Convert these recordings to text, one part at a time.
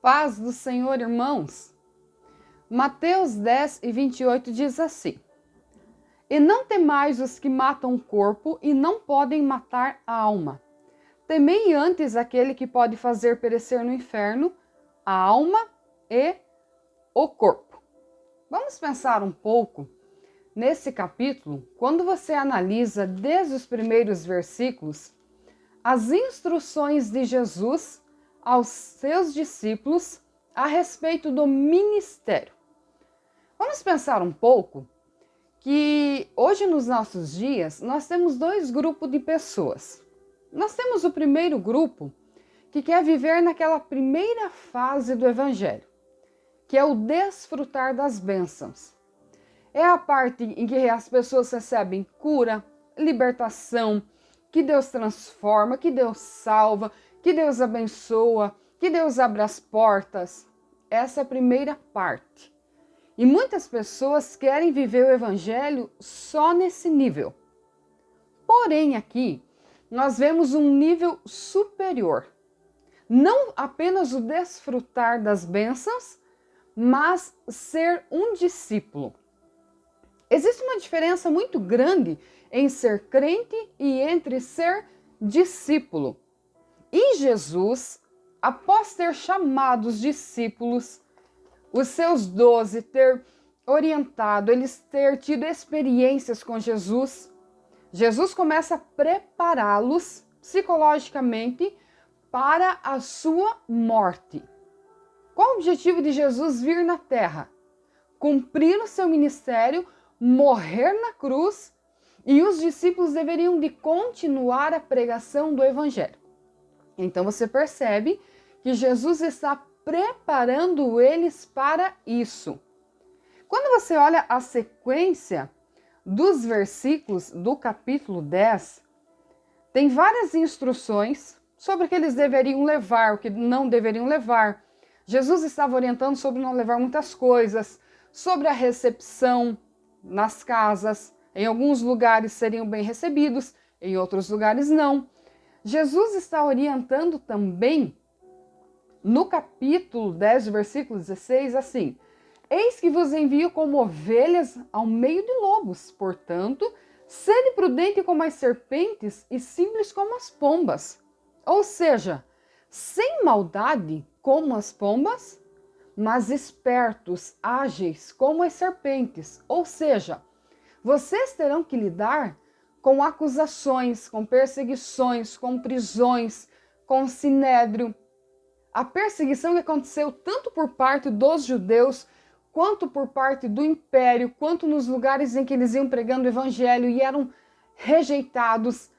Paz do Senhor, irmãos. Mateus 10:28 diz assim: E não temais os que matam o corpo e não podem matar a alma. Temei antes aquele que pode fazer perecer no inferno a alma e o corpo. Vamos pensar um pouco nesse capítulo, quando você analisa desde os primeiros versículos as instruções de Jesus aos seus discípulos a respeito do ministério. Vamos pensar um pouco que hoje nos nossos dias nós temos dois grupos de pessoas. Nós temos o primeiro grupo que quer viver naquela primeira fase do evangelho, que é o desfrutar das bênçãos. É a parte em que as pessoas recebem cura, libertação, que Deus transforma, que Deus salva, que Deus abençoa, que Deus abre as portas. Essa é a primeira parte. E muitas pessoas querem viver o evangelho só nesse nível. Porém, aqui, nós vemos um nível superior. Não apenas o desfrutar das bênçãos, mas ser um discípulo. Existe uma diferença muito grande em ser crente e entre ser discípulo. E Jesus, após ter chamado os discípulos, os seus 12, ter orientado, eles ter tido experiências com Jesus, Jesus começa a prepará-los psicologicamente para a sua morte. Qual o objetivo de Jesus vir na terra? Cumprir o seu ministério, morrer na cruz, e os discípulos deveriam de continuar a pregação do evangelho. Então você percebe que Jesus está preparando eles para isso. Quando você olha a sequência dos versículos do capítulo 10, tem várias instruções sobre o que eles deveriam levar, o que não deveriam levar. Jesus estava orientando sobre não levar muitas coisas, sobre a recepção nas casas. Em alguns lugares seriam bem recebidos, em outros lugares não. Jesus está orientando também no capítulo 10, versículo 16, assim: Eis que vos envio como ovelhas ao meio de lobos, portanto, sede prudente como as serpentes e simples como as pombas. Ou seja, sem maldade como as pombas, mas espertos, ágeis como as serpentes. Ou seja, vocês terão que lidar com acusações, com perseguições, com prisões, com sinédrio. A perseguição que aconteceu tanto por parte dos judeus, quanto por parte do império, quanto nos lugares em que eles iam pregando o evangelho e eram rejeitados.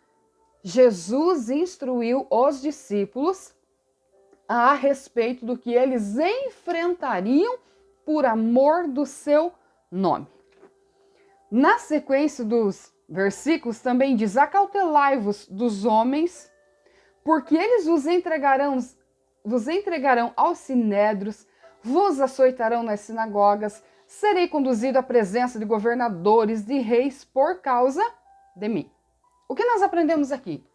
Jesus instruiu os discípulos a respeito do que eles enfrentariam por amor do seu nome. Na sequência dos versículos também diz: Acautelai-vos dos homens, porque eles vos entregarão aos sinédrios, vos açoitarão nas sinagogas, serei conduzido à presença de governadores, de reis, por causa de mim. O que nós aprendemos aqui?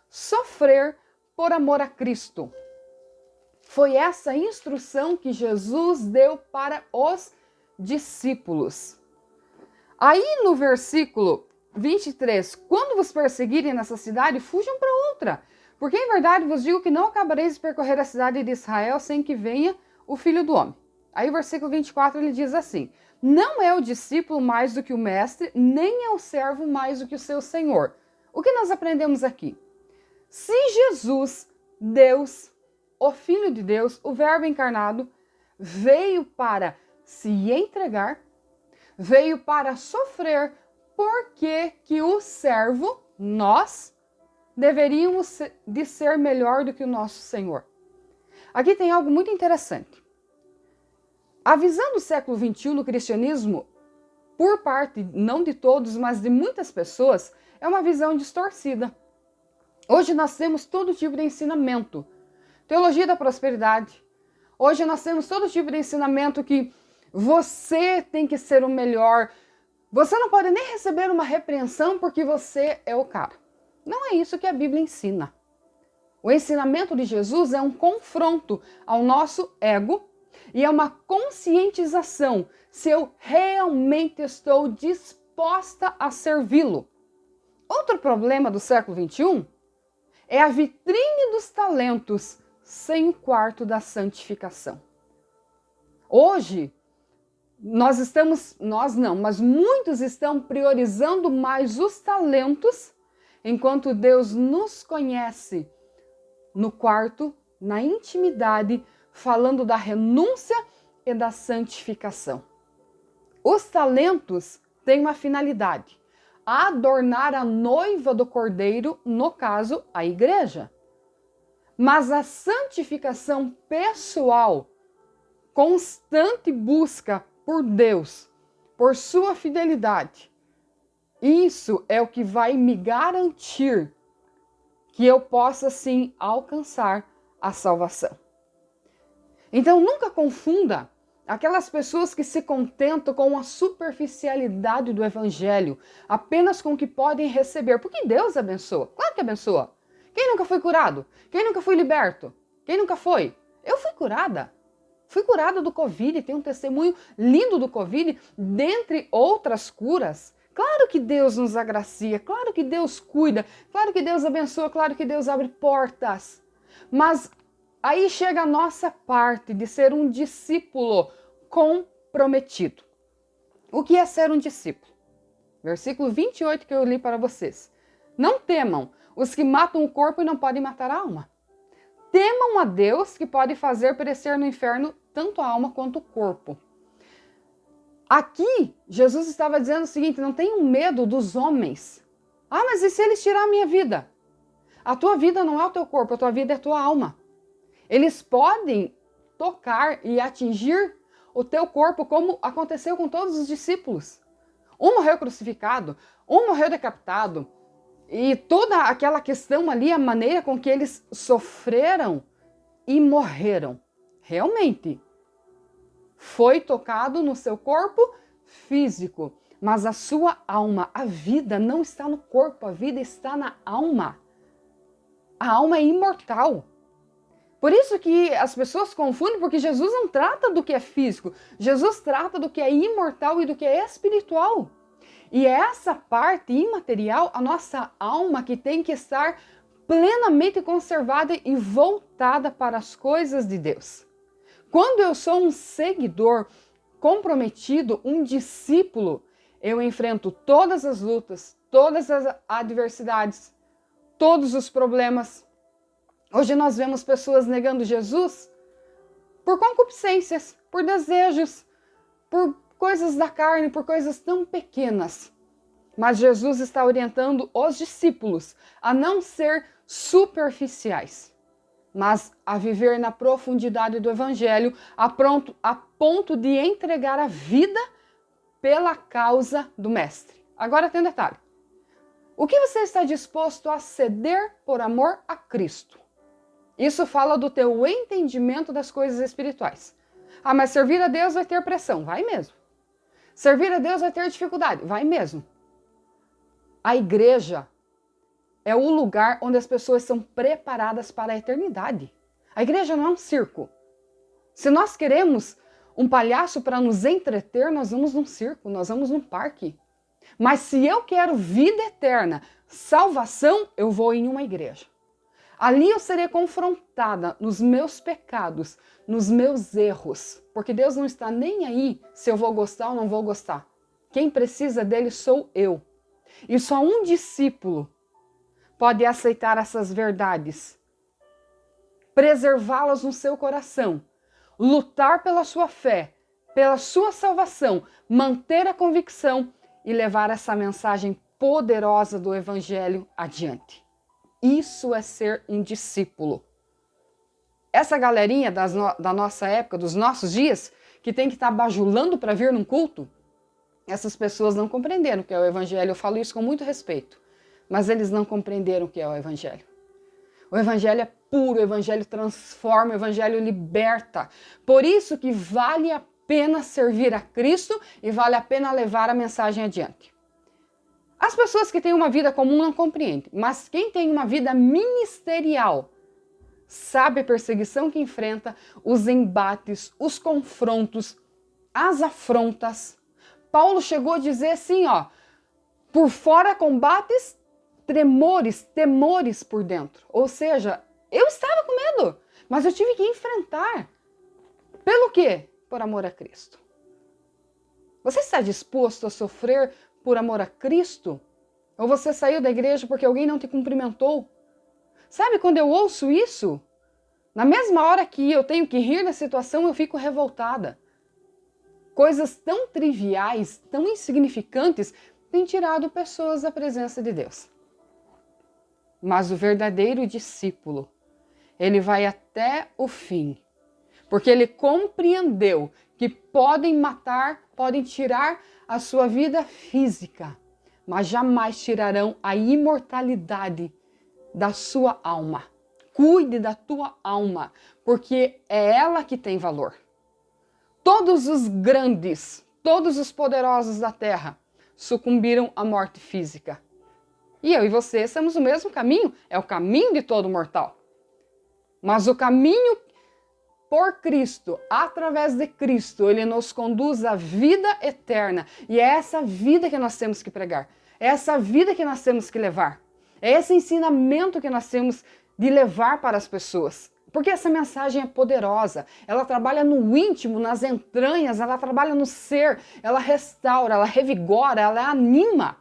Sofrer por amor a Cristo. Foi essa a instrução que Jesus deu para os discípulos. Aí no versículo 23, quando vos perseguirem nessa cidade, fujam para outra, porque em verdade vos digo que não acabareis de percorrer a cidade de Israel sem que venha o Filho do Homem. Aí o versículo 24 ele diz assim: Não é o discípulo mais do que o mestre, nem é o servo mais do que o seu senhor. O que nós aprendemos aqui? Se Jesus, Deus, o Filho de Deus, o Verbo encarnado, veio para se entregar, veio para sofrer, porque que o servo, nós, deveríamos de ser melhor do que o nosso Senhor. Aqui tem algo muito interessante. A visão do século XXI no cristianismo, por parte, não de todos, mas de muitas pessoas, é uma visão distorcida. Hoje nós temos todo tipo de ensinamento. Teologia da prosperidade. Hoje nós temos todo tipo de ensinamento que você tem que ser o melhor. Você não pode nem receber uma repreensão porque você é o cara. Não é isso que a Bíblia ensina. O ensinamento de Jesus é um confronto ao nosso ego e é uma conscientização se eu realmente estou disposta a servi-lo. Outro problema do século XXI é a vitrine dos talentos sem o quarto da santificação. Hoje, mas muitos estão priorizando mais os talentos, enquanto Deus nos conhece no quarto, na intimidade, falando da renúncia e da santificação. Os talentos têm uma finalidade: adornar a noiva do Cordeiro, no caso, a igreja. Mas a santificação pessoal, constante busca por Deus, por sua fidelidade, isso é o que vai me garantir que eu possa sim alcançar a salvação. Então nunca confunda aquelas pessoas que se contentam com a superficialidade do evangelho, apenas com o que podem receber, porque Deus abençoa, claro que abençoa. Quem nunca foi curado? Quem nunca foi liberto? Quem nunca foi? Eu fui curada. Fui curada do Covid, tenho um testemunho lindo do Covid, dentre outras curas. Claro que Deus nos agracia, claro que Deus cuida, claro que Deus abençoa, claro que Deus abre portas. Mas aí chega a nossa parte de ser um discípulo comprometido. O que é ser um discípulo? Versículo 28 que eu li para vocês. Não temam os que matam o corpo e não podem matar a alma. Temam a Deus que pode fazer perecer no inferno tanto a alma quanto o corpo. Aqui, Jesus estava dizendo o seguinte: não tenham medo dos homens. Ah, mas e se eles tirar a minha vida? A tua vida não é o teu corpo, a tua vida é a tua alma. Eles podem tocar e atingir o teu corpo, como aconteceu com todos os discípulos. Um morreu crucificado, um morreu decapitado, e toda aquela questão ali, a maneira com que eles sofreram e morreram, realmente foi tocado no seu corpo físico, mas a sua alma, a vida não está no corpo, a vida está na alma. A alma é imortal. Por isso que as pessoas confundem, porque Jesus não trata do que é físico, Jesus trata do que é imortal e do que é espiritual. E é essa parte imaterial, a nossa alma, que tem que estar plenamente conservada e voltada para as coisas de Deus. Quando eu sou um seguidor comprometido, um discípulo, eu enfrento todas as lutas, todas as adversidades, todos os problemas. Hoje nós vemos pessoas negando Jesus por concupiscências, por desejos, por coisas da carne, por coisas tão pequenas. Mas Jesus está orientando os discípulos a não ser superficiais, mas a viver na profundidade do Evangelho, a ponto de entregar a vida pela causa do Mestre. Agora tem um detalhe. O que você está disposto a ceder por amor a Cristo? Isso fala do teu entendimento das coisas espirituais. Ah, mas servir a Deus vai ter pressão. Vai mesmo. Servir a Deus vai ter dificuldade. Vai mesmo. A igreja é o lugar onde as pessoas são preparadas para a eternidade. A igreja não é um circo. Se nós queremos um palhaço para nos entreter, nós vamos num circo, nós vamos num parque. Mas se eu quero vida eterna, salvação, eu vou em uma igreja. Ali eu serei confrontada nos meus pecados, nos meus erros, porque Deus não está nem aí se eu vou gostar ou não vou gostar. Quem precisa dele sou eu. E só um discípulo pode aceitar essas verdades, preservá-las no seu coração, lutar pela sua fé, pela sua salvação, manter a convicção e levar essa mensagem poderosa do Evangelho adiante. Isso é ser um discípulo. Essa galerinha da nossa época, dos nossos dias, que tem que estar bajulando para vir num culto, essas pessoas não compreenderam o que é o Evangelho. Eu falo isso com muito respeito, mas eles não compreenderam o que é o Evangelho. O Evangelho é puro, o Evangelho transforma, o Evangelho liberta. Por isso que vale a pena servir a Cristo e vale a pena levar a mensagem adiante. As pessoas que têm uma vida comum não compreendem, mas quem tem uma vida ministerial sabe a perseguição que enfrenta, os embates, os confrontos, as afrontas. Paulo chegou a dizer assim, ó, por fora combates, tremores, temores por dentro. Ou seja, eu estava com medo, mas eu tive que enfrentar. Pelo quê? Por amor a Cristo. Você está disposto a sofrer por amor a Cristo? Ou você saiu da igreja porque alguém não te cumprimentou? Sabe quando eu ouço isso? Na mesma hora que eu tenho que rir da situação, eu fico revoltada. Coisas tão triviais, tão insignificantes, têm tirado pessoas da presença de Deus. Mas o verdadeiro discípulo, ele vai até o fim, porque ele compreendeu que podem matar, podem tirar a sua vida física, mas jamais tirarão a imortalidade da sua alma. Cuide da tua alma, porque é ela que tem valor. Todos os grandes, todos os poderosos da terra sucumbiram à morte física. E eu e você estamos no mesmo caminho, é o caminho de todo mortal. Mas o caminho por Cristo, através de Cristo, ele nos conduz à vida eterna. E é essa vida que nós temos que pregar. É essa vida que nós temos que levar. É esse ensinamento que nós temos de levar para as pessoas. Porque essa mensagem é poderosa. Ela trabalha no íntimo, nas entranhas, ela trabalha no ser, ela restaura, ela revigora, ela anima.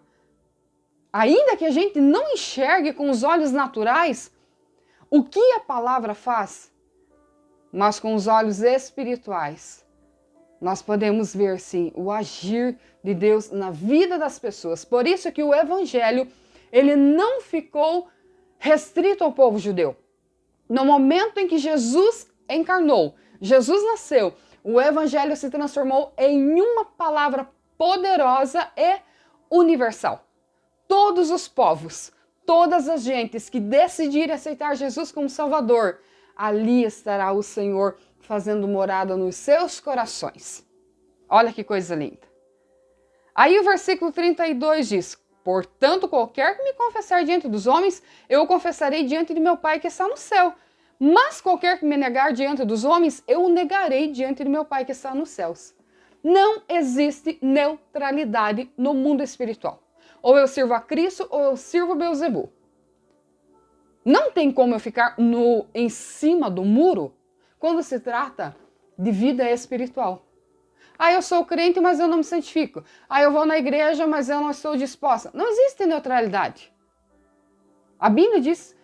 Ainda que a gente não enxergue com os olhos naturais o que a palavra faz, mas com os olhos espirituais, nós podemos ver, sim, o agir de Deus na vida das pessoas. Por isso que o Evangelho, ele não ficou restrito ao povo judeu. No momento em que Jesus encarnou, Jesus nasceu, o Evangelho se transformou em uma palavra poderosa e universal. Todos os povos, todas as gentes que decidirem aceitar Jesus como Salvador, ali estará o Senhor fazendo morada nos seus corações. Olha que coisa linda. Aí o versículo 32 diz: portanto, qualquer que me confessar diante dos homens, eu o confessarei diante de meu Pai que está no céu. Mas qualquer que me negar diante dos homens, eu o negarei diante de meu Pai que está nos céus. Não existe neutralidade no mundo espiritual. Ou eu sirvo a Cristo, ou eu sirvo Beelzebul. Não tem como eu ficar em cima do muro quando se trata de vida espiritual. Ah, eu sou crente, mas eu não me santifico. Ah, eu vou na igreja, mas eu não estou disposta. Não existe neutralidade. A Bíblia diz,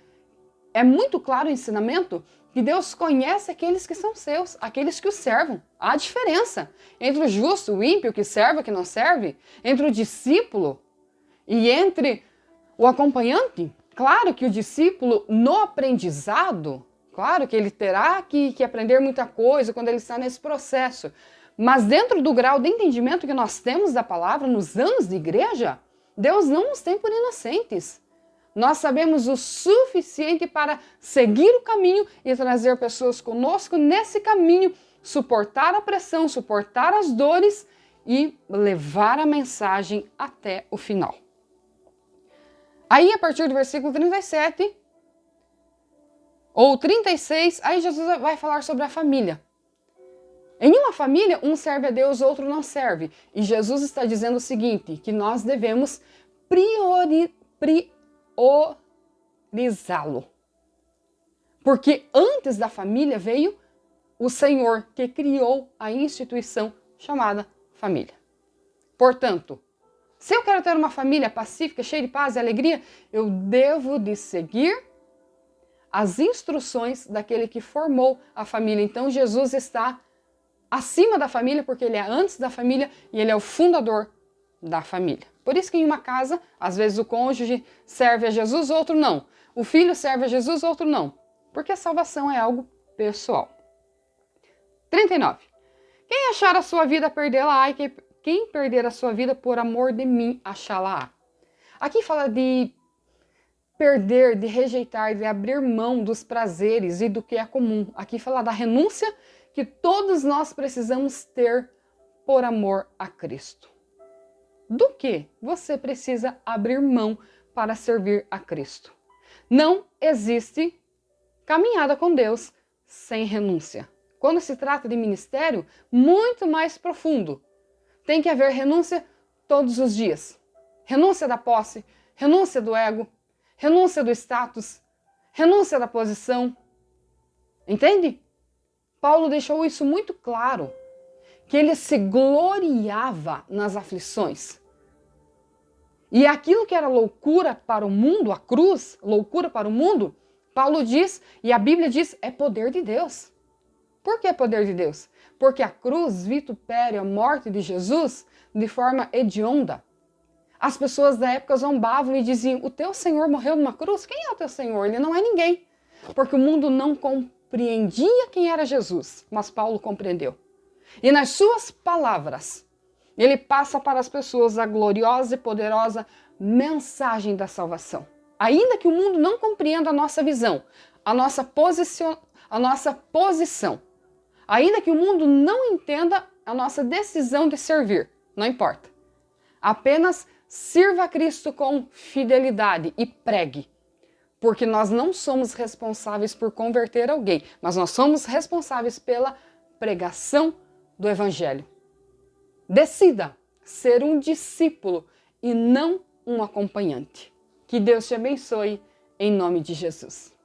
é muito claro o ensinamento, que Deus conhece aqueles que são seus, aqueles que o servam. Há diferença entre o justo, o ímpio, que serve e que não serve, entre o discípulo e entre o acompanhante. Claro que o discípulo, no aprendizado, claro que ele terá que aprender muita coisa quando ele está nesse processo. Mas dentro do grau de entendimento que nós temos da palavra nos anos de igreja, Deus não nos tem por inocentes. Nós sabemos o suficiente para seguir o caminho e trazer pessoas conosco nesse caminho, suportar a pressão, suportar as dores e levar a mensagem até o final. Aí, a partir do versículo 37 ou 36, aí Jesus vai falar sobre a família. Em uma família, um serve a Deus, outro não serve. E Jesus está dizendo o seguinte, que nós devemos priorizá-lo. Porque antes da família veio o Senhor que criou a instituição chamada família. Portanto, se eu quero ter uma família pacífica, cheia de paz e alegria, eu devo de seguir as instruções daquele que formou a família. Então Jesus está acima da família, porque ele é antes da família e ele é o fundador da família. Por isso que em uma casa, às vezes o cônjuge serve a Jesus, outro não. O filho serve a Jesus, outro não. Porque a salvação é algo pessoal. 39. Quem achar a sua vida, perdê-la-á, e quem perder a sua vida por amor de mim, achá-la-á. Aqui fala de perder, de rejeitar, de abrir mão dos prazeres e do que é comum. Aqui fala da renúncia que todos nós precisamos ter por amor a Cristo. Do que você precisa abrir mão para servir a Cristo? Não existe caminhada com Deus sem renúncia. Quando se trata de ministério, muito mais profundo. Tem que haver renúncia todos os dias. Renúncia da posse, renúncia do ego, renúncia do status, renúncia da posição. Entende? Paulo deixou isso muito claro, que ele se gloriava nas aflições. E aquilo que era loucura para o mundo, a cruz, loucura para o mundo, Paulo diz, e a Bíblia diz, é poder de Deus. Por que poder de Deus? Porque a cruz vitupera a morte de Jesus de forma hedionda. As pessoas da época zombavam e diziam, o teu Senhor morreu numa cruz? Quem é o teu Senhor? Ele não é ninguém. Porque o mundo não compreendia quem era Jesus, mas Paulo compreendeu. E nas suas palavras, ele passa para as pessoas a gloriosa e poderosa mensagem da salvação. Ainda que o mundo não compreenda a nossa visão, a nossa posição, ainda que o mundo não entenda a nossa decisão de servir, não importa. Apenas sirva a Cristo com fidelidade e pregue, porque nós não somos responsáveis por converter alguém, mas nós somos responsáveis pela pregação do Evangelho. Decida ser um discípulo e não um acompanhante. Que Deus te abençoe, em nome de Jesus.